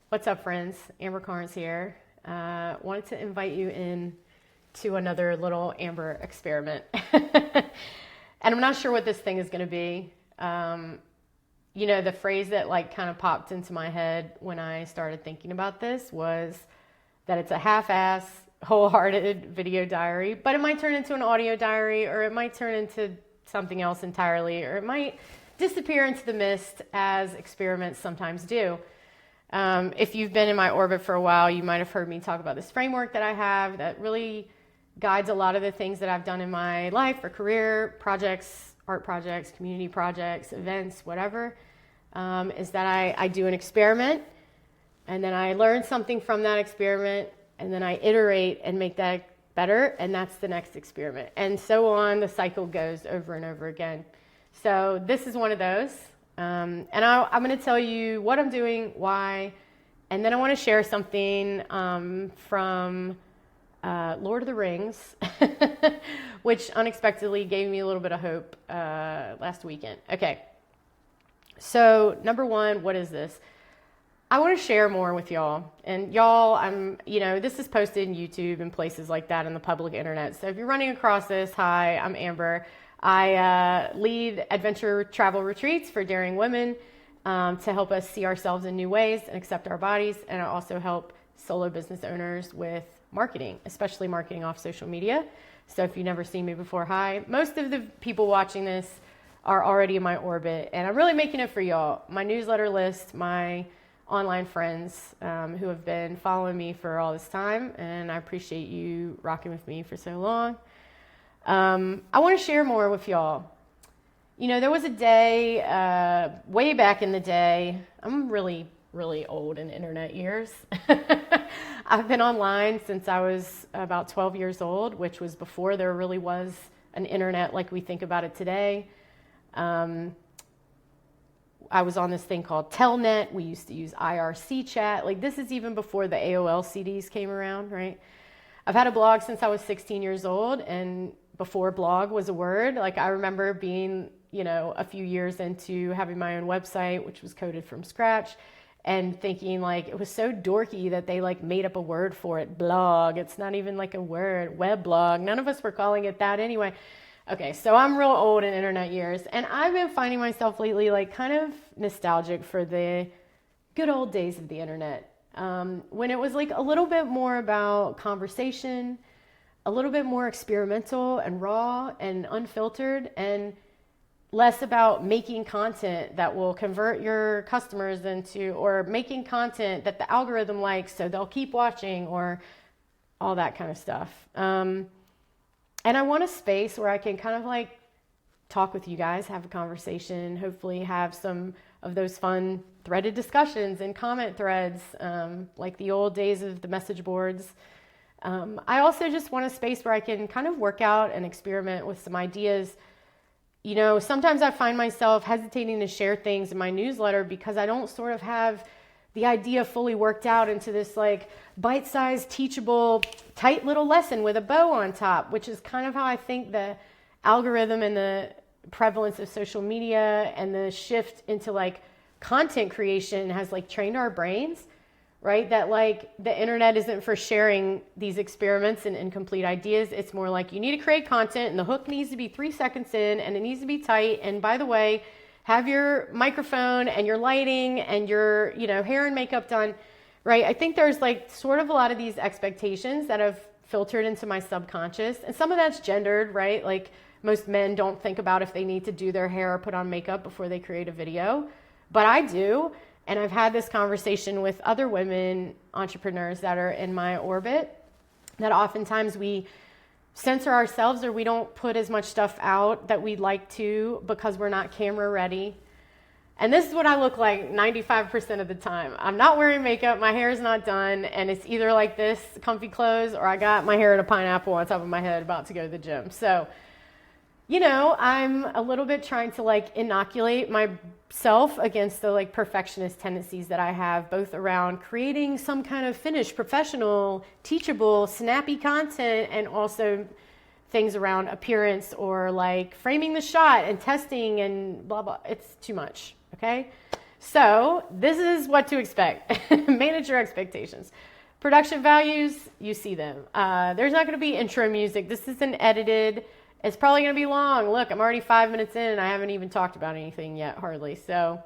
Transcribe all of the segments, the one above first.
What's up, friends? Amber Carnes here. Wanted to invite you in to another little Amber experiment. And I'm not sure what this thing is going to be. The phrase that kind of popped into my head when I started thinking about this was that it's a half-ass, wholehearted video diary, but it might turn into an audio diary, or it might turn into something else entirely, or it might disappear into the mist as experiments sometimes do. If you've been in my orbit for a while, you might have heard me talk about this framework that I have that really guides a lot of the things that I've done in my life or career, projects, art projects, community projects, events, whatever, is that I do an experiment, and then I learn something from that experiment, and then I iterate and make that better, and that's the next experiment. And so on, the cycle goes over and over again. So this is one of those. I'm going to tell you what I'm doing, why, and then I want to share something from Lord of the Rings, which unexpectedly gave me a little bit of hope last weekend. Okay, so number one, what is this? I want to share more with y'all. And y'all, this is posted in YouTube and places like that in the public internet. So if you're running across this, hi, I'm Amber. I lead adventure travel retreats for daring women to help us see ourselves in new ways and accept our bodies. And I also help solo business owners with marketing, especially marketing off social media. So if you've never seen me before, hi. Most of the people watching this are already in my orbit, and I'm really making it for y'all. My newsletter list, my online friends who have been following me for all this time, and I appreciate you rocking with me for so long. I want to share more with y'all. There was a day way back in the day. I'm really, really old in internet years. I've been online since I was about 12 years old, which was before there really was an internet like we think about it today. I was on this thing called Telnet. We used to use IRC chat. This is even before the AOL CDs came around, right? I've had a blog since I was 16 years old, and before blog was a word. I remember being, a few years into having my own website, which was coded from scratch, and thinking it was so dorky that they made up a word for it, blog. It's not even a word, web blog. None of us were calling it that anyway. Okay, so I'm real old in internet years, and I've been finding myself lately kind of nostalgic for the good old days of the internet, when it was a little bit more about conversation, a little bit more experimental and raw and unfiltered, and less about making content that will convert your customers into, or making content that the algorithm likes so they'll keep watching, or all that kind of stuff. And I want a space where I can kind of talk with you guys, have a conversation, hopefully have some of those fun threaded discussions and comment threads, like the old days of the message boards. I also just want a space where I can kind of work out and experiment with some ideas. Sometimes I find myself hesitating to share things in my newsletter because I don't sort of have the idea fully worked out into this bite-sized, teachable, tight little lesson with a bow on top, which is kind of how I think the algorithm and the prevalence of social media and the shift into content creation has trained our brains, right? That the internet isn't for sharing these experiments and incomplete ideas. It's more you need to create content, and the hook needs to be 3 seconds in, and it needs to be tight. And by the way, have your microphone and your lighting and your, hair and makeup done, right? I think there's sort of a lot of these expectations that have filtered into my subconscious, and some of that's gendered, right? Most men don't think about if they need to do their hair or put on makeup before they create a video, but I do. And I've had this conversation with other women entrepreneurs that are in my orbit, that oftentimes we censor ourselves, or we don't put as much stuff out that we'd like to because we're not camera ready. And this is what I look like 95% of the time. I'm not wearing makeup, my hair is not done, and it's either this, comfy clothes, or I got my hair in a pineapple on top of my head about to go to the gym. So, I'm a little bit trying to inoculate myself against the perfectionist tendencies that I have, both around creating some kind of finished, professional, teachable, snappy content, and also things around appearance, or framing the shot and testing and blah, blah. It's too much, okay? So this is what to expect. Manage your expectations. Production values, you see them. There's not going to be intro music. This isn't edited. It's probably going to be long. Look, I'm already 5 minutes in and I haven't even talked about anything yet, hardly. So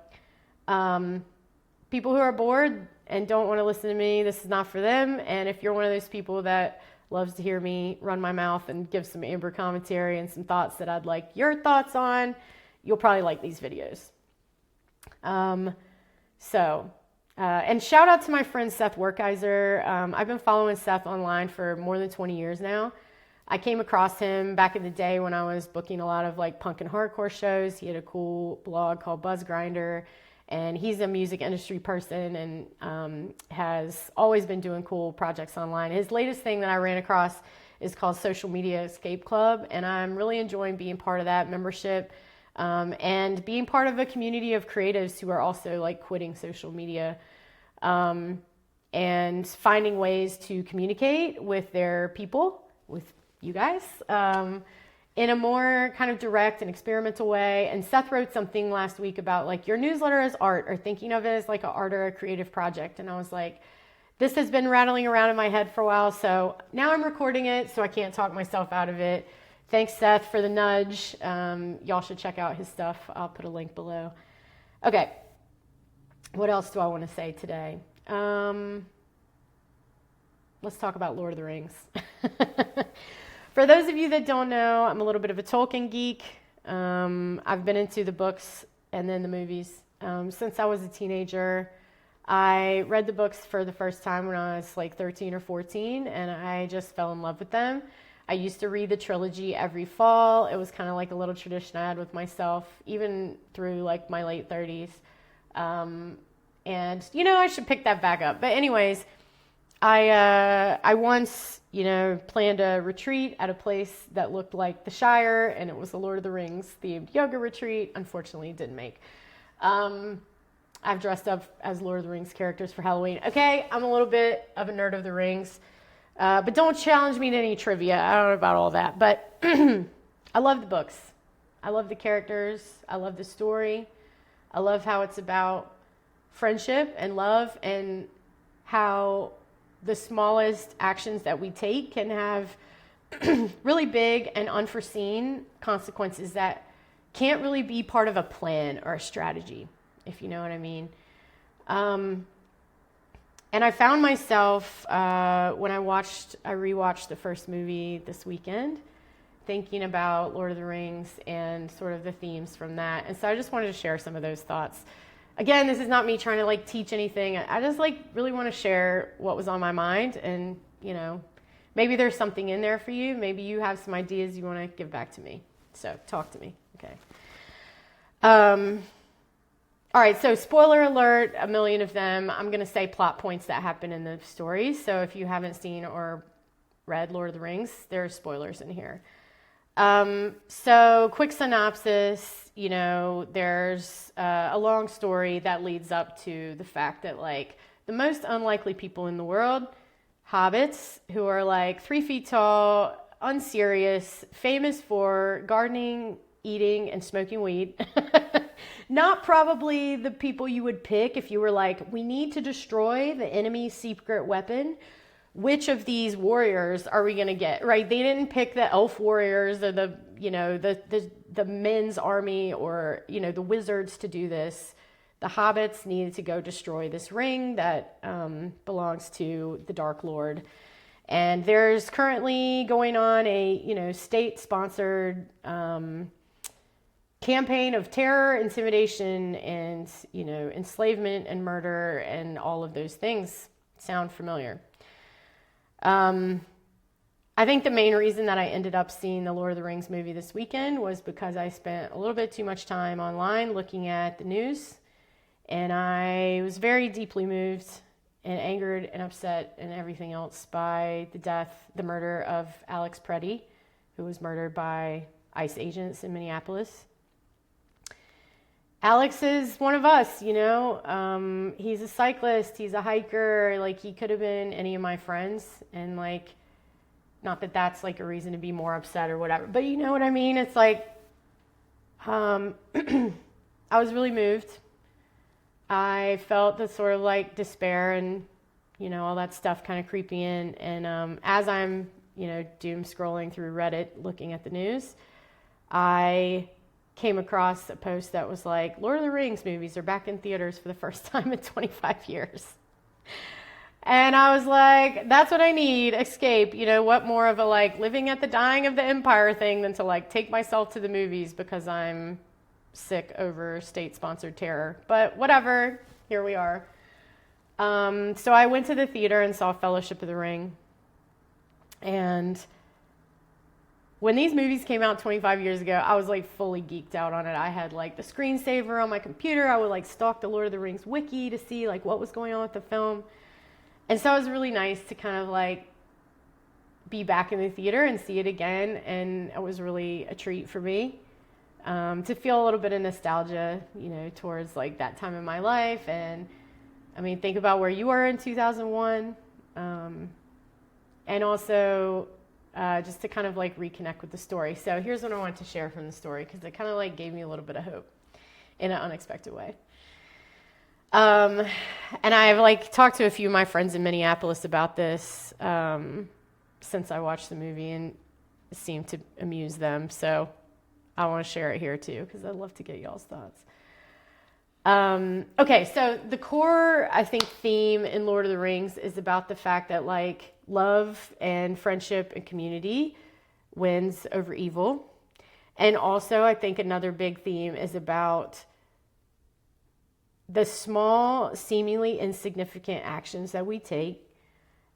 people who are bored and don't want to listen to me, this is not for them. And if you're one of those people that loves to hear me run my mouth and give some Amber commentary and some thoughts that I'd like your thoughts on, you'll probably like these videos. And shout out to my friend Seth Werkheiser. I've been following Seth online for more than 20 years now. I came across him back in the day when I was booking a lot of like punk and hardcore shows. He had a cool blog called Buzz Grinder, and he's a music industry person and has always been doing cool projects online. His latest thing that I ran across is called Social Media Escape Club, and I'm really enjoying being part of that membership. And being part of a community of creatives who are also like quitting social media, and finding ways to communicate with their people, with you guys, in a more kind of direct and experimental way. And Seth wrote something last week about like your newsletter as art, or thinking of it as like an art or a creative project. And I was like, this has been rattling around in my head for a while. So now I'm recording it so I can't talk myself out of it. Thanks, Seth, for the nudge. Y'all should check out his stuff. I'll put a link below. Okay. What else do I want to say today? Let's talk about Lord of the Rings. For those of you that don't know, I'm a little bit of a Tolkien geek. I've been into the books and then the movies since I was a teenager. I read the books for the first time when I was like 13 or 14, and I just fell in love with them. I used to read the trilogy every fall. It was kind of like a little tradition I had with myself, even through like my late 30s. And, you know, I should pick that back up. But anyways, I once, you know, planned a retreat at a place that looked like the Shire, and it was the Lord of the Rings themed yoga retreat. Unfortunately, it didn't make. I've dressed up as Lord of the Rings characters for Halloween. Okay, I'm a little bit of a nerd of the rings. But don't challenge me to any trivia. I don't know about all that. But I love the books. I love the characters. I love the story. I love how it's about friendship and love, and how the smallest actions that we take can have really big and unforeseen consequences that can't really be part of a plan or a strategy, if you know what I mean. And I found myself, when I rewatched the first movie this weekend, thinking about Lord of the Rings and sort of the themes from that. And so I just wanted to share some of those thoughts. Again, this is not me trying to like teach anything. I just like really want to share what was on my mind, and, you know, maybe there's something in there for you. Maybe you have some ideas you want to give back to me. So talk to me. Okay. All right, so spoiler alert, a million of them. I'm going to say plot points that happen in the stories. So if you haven't seen or read Lord of the Rings, there are spoilers in here. So quick synopsis, you know, there's a long story that leads up to the fact that like the most unlikely people in the world, hobbits, who are like 3 feet tall, unserious, famous for gardening, eating, and smoking weed. Not probably the people you would pick if you were like, we need to destroy the enemy's secret weapon. Which of these warriors are we going to get, right? They didn't pick the elf warriors or the, you know, the men's army, or, you know, the wizards to do this. The hobbits needed to go destroy this ring that belongs to the Dark Lord. And there's currently going on a, you know, state-sponsored campaign of terror, intimidation, and, you know, enslavement and murder, and all of those things sound familiar. I think the main reason that I ended up seeing the Lord of the Rings movie this weekend was because I spent a little bit too much time online looking at the news, and I was very deeply moved and angered and upset and everything else by the murder of Alex Preddy, who was murdered by ICE agents in Minneapolis. Alex is one of us, you know. He's a cyclist, he's a hiker, like he could have been any of my friends, and like, not that that's like a reason to be more upset or whatever, but you know what I mean? It's like, I was really moved. I felt the sort of like despair and, all that stuff kind of creeping in. And as I'm, doom scrolling through Reddit, looking at the news, I came across a post that was like, Lord of the Rings movies are back in theaters for the first time in 25 years. And I was like, that's what I need, escape. What more of a like living at the dying of the empire thing than to like take myself to the movies because I'm sick over state-sponsored terror. But whatever, here we are. So I went to the theater and saw Fellowship of the Ring. And when these movies came out 25 years ago, I was like fully geeked out on it. I had like the screensaver on my computer. I would like stalk the Lord of the Rings wiki to see like what was going on with the film. And so it was really nice to kind of like be back in the theater and see it again. And it was really a treat for me to feel a little bit of nostalgia, towards like that time in my life. And I mean, think about where you were in 2001. And also just to kind of like reconnect with the story. So here's what I wanted to share from the story, because it kind of like gave me a little bit of hope in an unexpected way. And I've like talked to a few of my friends in Minneapolis about this since I watched the movie, and it seemed to amuse them. So I want to share it here too, because I'd love to get y'all's thoughts. Okay, so the core, I think, theme in Lord of the Rings is about the fact that like love and friendship and community wins over evil. And also, I think another big theme is about the small, seemingly insignificant actions that we take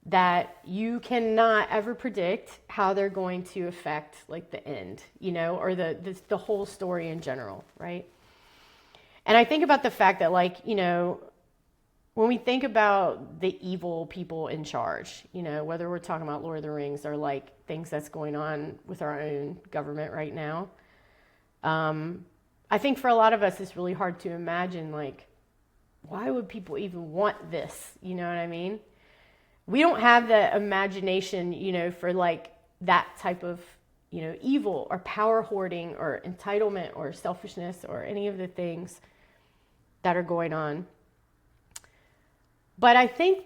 that you cannot ever predict how they're going to affect like the end, or the whole story in general, right? And I think about the fact that like, when we think about the evil people in charge, whether we're talking about Lord of the Rings or like things that's going on with our own government right now, I think for a lot of us, it's really hard to imagine, like, why would people even want this? You know what I mean? We don't have the imagination, for like that type of, evil or power hoarding or entitlement or selfishness or any of the things that are going on. But I think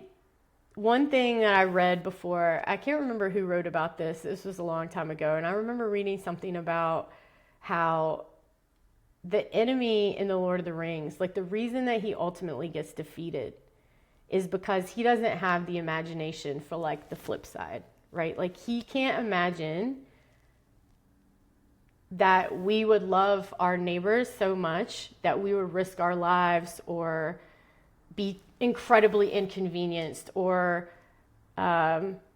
one thing that I read before, I can't remember who wrote about this. This was a long time ago. And I remember reading something about how the enemy in the Lord of the Rings, like the reason that he ultimately gets defeated is because he doesn't have the imagination for like the flip side, right? Like he can't imagine that we would love our neighbors so much that we would risk our lives or be incredibly inconvenienced or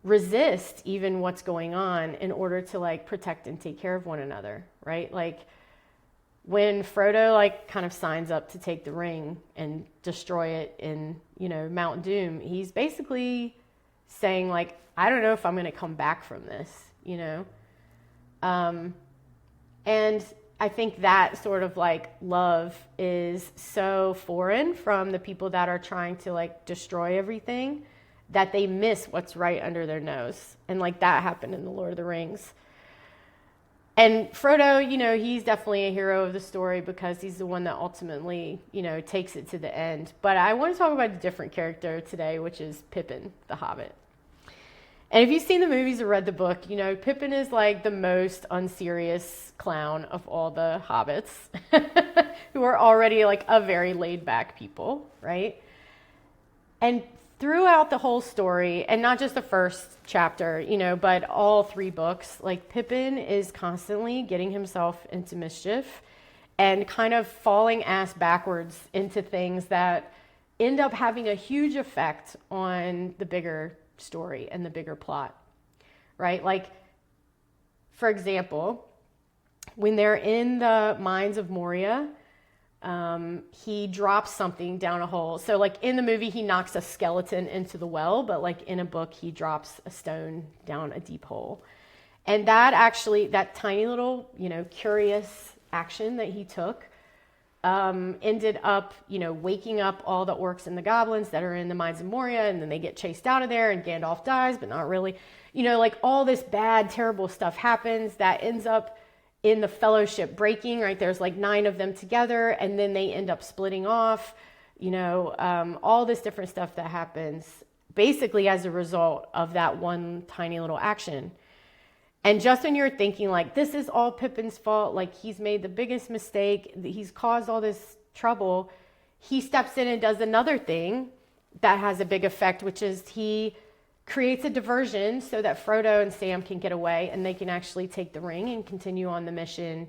resist even what's going on in order to like protect and take care of one another, right? Like when Frodo like kind of signs up to take the ring and destroy it in, Mount Doom, he's basically saying like, I don't know if I'm going to come back from this, and I think that sort of like love is so foreign from the people that are trying to like destroy everything that they miss what's right under their nose. And like that happened in The Lord of the Rings. And Frodo, he's definitely a hero of the story because he's the one that ultimately, takes it to the end. But I want to talk about a different character today, which is Pippin, the Hobbit. And if you've seen the movies or read the book, Pippin is like the most unserious clown of all the hobbits who are already like a very laid back people, right? And throughout the whole story, and not just the first chapter, but all 3 books, like Pippin is constantly getting himself into mischief and kind of falling ass backwards into things that end up having a huge effect on the bigger story and the bigger plot, right? Like, for example, when they're in the mines of Moria, he drops something down a hole. So like in the movie, he knocks a skeleton into the well, but like in a book, he drops a stone down a deep hole. And that tiny little, curious action that he took, ended up, waking up all the orcs and the goblins that are in the mines of Moria, and then they get chased out of there, and Gandalf dies, but not really. Like all this bad, terrible stuff happens that ends up in the Fellowship breaking, right? There's like 9 of them together, and then they end up splitting off. all this different stuff that happens basically as a result of that one tiny little action. And just when you're thinking like, this is all Pippin's fault, like he's made the biggest mistake, he's caused all this trouble, he steps in and does another thing that has a big effect, which is he creates a diversion so that Frodo and Sam can get away and they can actually take the ring and continue on the mission.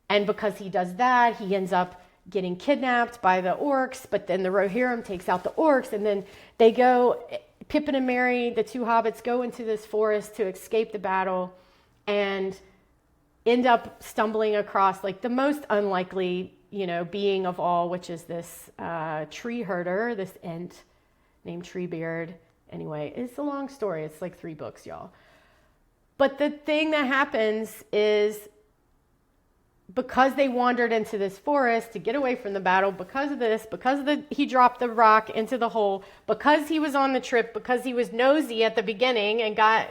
And because he does that, he ends up getting kidnapped by the orcs, but then the Rohirrim takes out the orcs, and then they go, Pippin and Merry, the two hobbits, go into this forest to escape the battle and end up stumbling across like the most unlikely, being of all, which is this tree herder, this Ent named Treebeard. Anyway, it's a long story. It's like 3 books, y'all. But the thing that happens is, because they wandered into this forest to get away from the battle, because of this, he dropped the rock into the hole, because he was on the trip, because he was nosy at the beginning and got,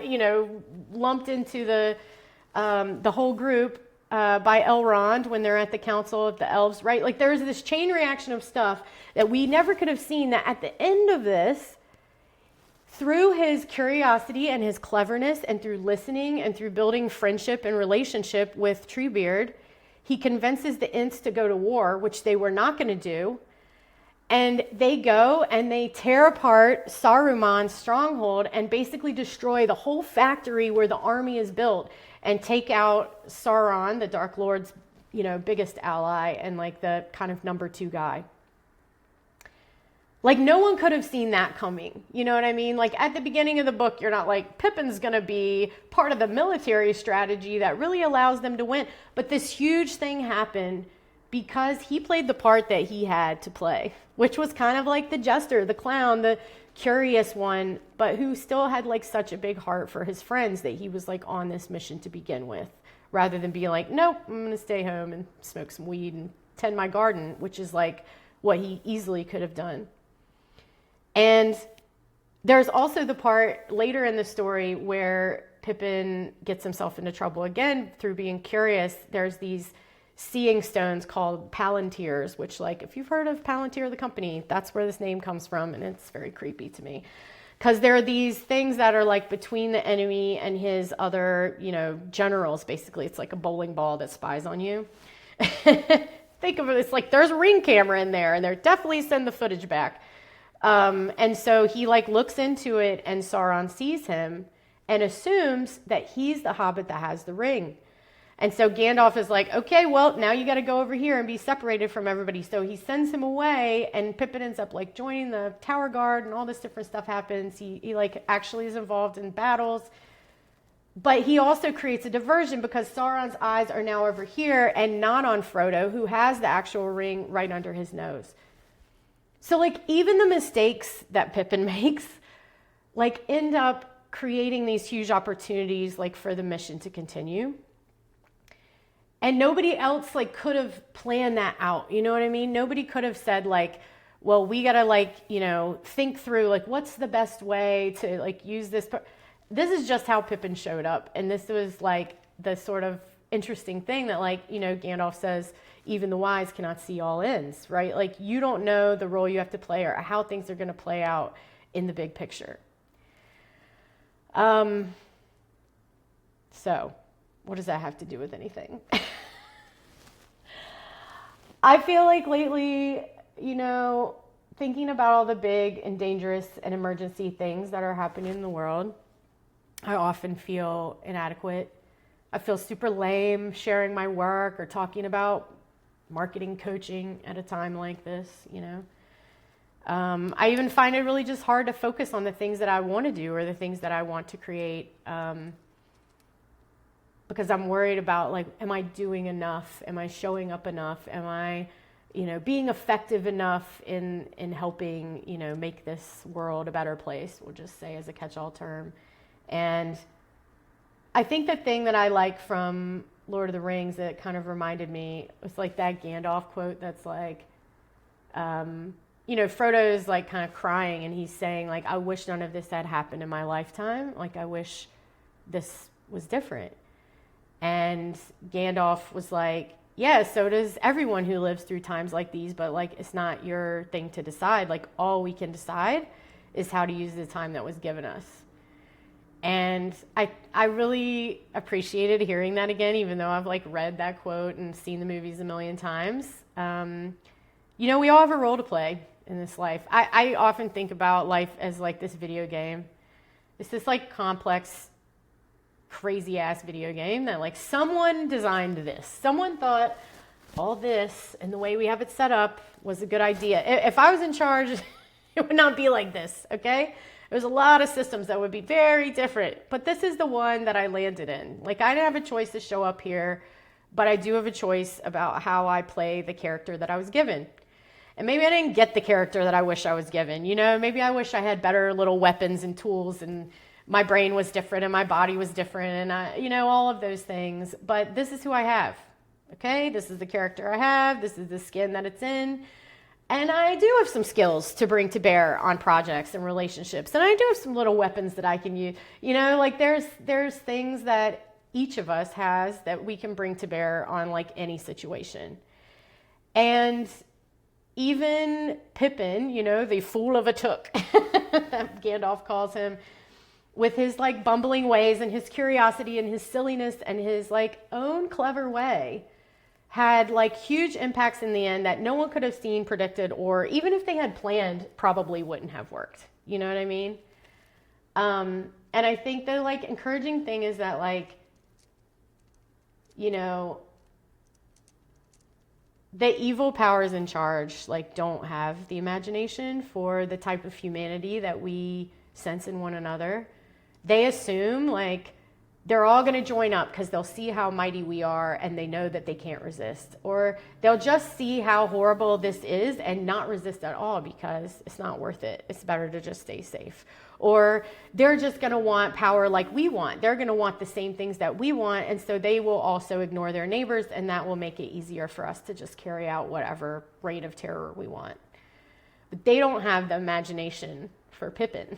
lumped into the whole group by Elrond when they're at the Council of the Elves, right? Like there's this chain reaction of stuff that we never could have seen, that at the end of this, through his curiosity and his cleverness and through listening and through building friendship and relationship with Treebeard, he convinces the Ents to go to war, which they were not going to do. And they go and they tear apart Saruman's stronghold and basically destroy the whole factory where the army is built and take out Sauron, the Dark Lord's, biggest ally and like the kind of number 2 guy. Like no one could have seen that coming. You know what I mean? Like at the beginning of the book, you're not like, Pippin's going to be part of the military strategy that really allows them to win. But this huge thing happened because he played the part that he had to play, which was kind of like the jester, the clown, the curious one, but who still had like such a big heart for his friends that he was like on this mission to begin with, rather than being like, nope, I'm going to stay home and smoke some weed and tend my garden, which is like what he easily could have done. And there's also the part later in the story where Pippin gets himself into trouble again through being curious. There's these seeing stones called Palantirs, which, like, if you've heard of Palantir, the company, that's where this name comes from, and it's very creepy to me. Because there are these things that are like between the enemy and his other, generals, basically. It's like a bowling ball that spies on you. Think of it, it's like there's a ring camera in there, and they're definitely send the footage back. And so he like looks into it, and Sauron sees him and assumes that he's the hobbit that has the ring. And so Gandalf is like, okay, well, now you got to go over here and be separated from everybody. So he sends him away, and Pippin ends up like joining the Tower Guard, and all this different stuff happens. He like actually is involved in battles, but he also creates a diversion because Sauron's eyes are now over here and not on Frodo, who has the actual ring right under his nose. So like even the mistakes that Pippin makes like end up creating these huge opportunities like for the mission to continue. And nobody else like could have planned that out. You know what I mean? Nobody could have said like, well, we got to like, think through like what's the best way to like use this. This is just how Pippin showed up. And this was like the sort of interesting thing that like, Gandalf says, even the wise cannot see all ends, right? Like you don't know the role you have to play or how things are going to play out in the big picture. So what does that have to do with anything? I feel like lately, thinking about all the big and dangerous and emergency things that are happening in the world, I often feel inadequate. I feel super lame sharing my work or talking about marketing coaching at a time like this, I even find it really just hard to focus on the things that I want to do or the things that I want to create, because I'm worried about like, am I doing enough? Am I showing up enough? Am I, being effective enough in helping, make this world a better place? We'll just say as a catch-all term. And I think the thing that I like from Lord of the Rings that kind of reminded me was like that Gandalf quote that's like, Frodo is like kind of crying and he's saying like, I wish none of this had happened in my lifetime. Like I wish this was different. And Gandalf was like, yeah, so does everyone who lives through times like these, but like it's not your thing to decide. Like all we can decide is how to use the time that was given us. And I really appreciated hearing that again, even though I've like read that quote and seen the movies a million times. You know, we all have a role to play in this life. I often think about life as like this video game. It's this like complex, crazy ass video game that like someone designed this. Someone thought all this and the way we have it set up was a good idea. If I was in charge, it would not be like this, okay? There's a lot of systems that would be very different, but this is the one that I landed in. Like I didn't have a choice to show up here, but I do have a choice about how I play the character that I was given. And maybe I didn't get the character that I wish I was given. You know, maybe I wish I had better little weapons and tools and my brain was different and my body was different and you know, all of those things. But this is who I have, okay? This is the character I have. This is the skin that it's in. And I do have some skills to bring to bear on projects and relationships. And I do have some little weapons that I can use. You know, like there's things that each of us has that we can bring to bear on like any situation. And even Pippin, you know, the fool of a took, Gandalf calls him, with his like bumbling ways and his curiosity and his silliness and his like own clever way, had like huge impacts in the end that no one could have seen, predicted, or even if they had planned, probably wouldn't have worked. You know what I mean? And I think the like encouraging thing is that like, you know, the evil powers in charge like don't have the imagination for the type of humanity that we sense in one another. They assume like they're all going to join up because they'll see how mighty we are and they know that they can't resist. Or they'll just see how horrible this is and not resist at all because it's not worth it. It's better to just stay safe. Or they're just going to want power like we want. They're going to want the same things that we want. And so they will also ignore their neighbors, and that will make it easier for us to just carry out whatever reign of terror we want. But they don't have the imagination for Pippin.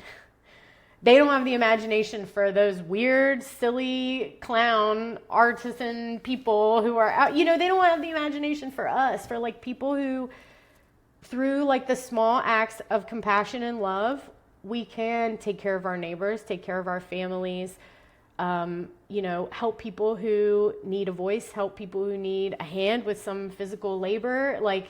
They don't have the imagination for those weird, silly, clown, artisan people who are out. You know, they don't have the imagination for us, for like people who, through like the small acts of compassion and love, we can take care of our neighbors, take care of our families, you know, help people who need a voice, help people who need a hand with some physical labor. Like,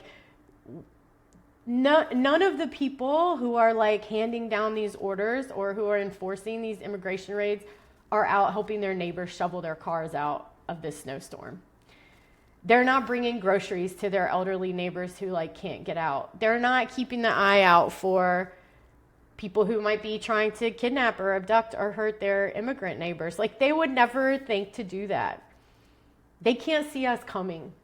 none of the people who are like handing down these orders or who are enforcing these immigration raids are out helping their neighbors shovel their cars out of this snowstorm. They're not bringing groceries to their elderly neighbors who like can't get out. They're not keeping the eye out for people who might be trying to kidnap or abduct or hurt their immigrant neighbors. Like they would never think to do that. They can't see us coming.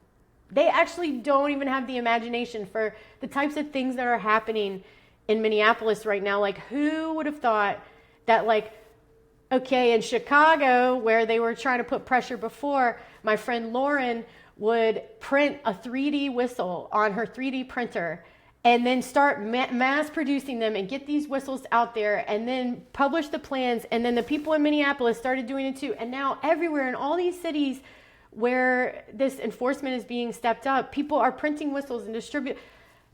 They actually don't even have the imagination for the types of things that are happening in Minneapolis right now. Like who would have thought that like, okay, in Chicago where they were trying to put pressure before, my friend Lauren would print a 3D whistle on her 3D printer and then start mass producing them and get these whistles out there and then publish the plans. And then the people in Minneapolis started doing it too. And now everywhere in all these cities where this enforcement is being stepped up, people are printing whistles and distribute.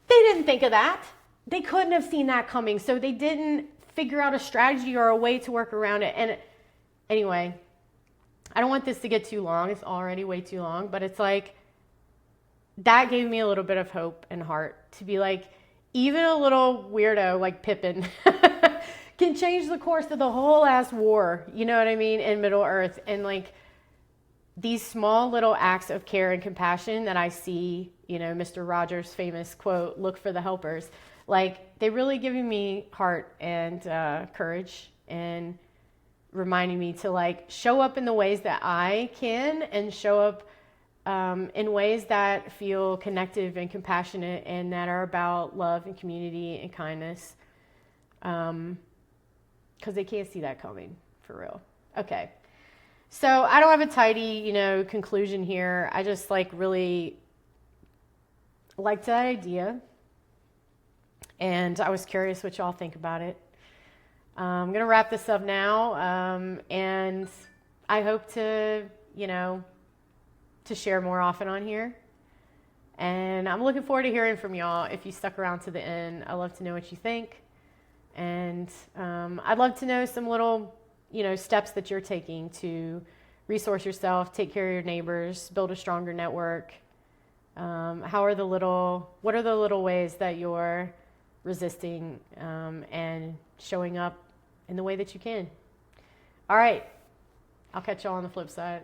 They didn't think of that. They couldn't have seen that coming. So they didn't figure out a strategy or a way to work around it. And anyway, I don't want this to get too long. It's already way too long, but it's like, that gave me a little bit of hope and heart to be like, even a little weirdo like Pippin can change the course of the whole ass war, you know what I mean, in Middle Earth. And like these small little acts of care and compassion that I see, you know, Mr. Rogers' famous quote, look for the helpers, like they really giving me heart and courage and reminding me to like show up in the ways that I can and show up in ways that feel connective and compassionate and that are about love and community and kindness. Because they can't see that coming, for real. Okay. So I don't have a tidy, you know, conclusion here. I just like really liked that idea. And I was curious what y'all think about it. I'm going to wrap this up now. And I hope to, you know, to share more often on here. And I'm looking forward to hearing from y'all. If you stuck around to the end, I'd love to know what you think. And I'd love to know some little, steps that you're taking to resource yourself, take care of your neighbors, build a stronger network. What are the little ways that you're resisting and showing up in the way that you can? All right. I'll catch y'all on the flip side.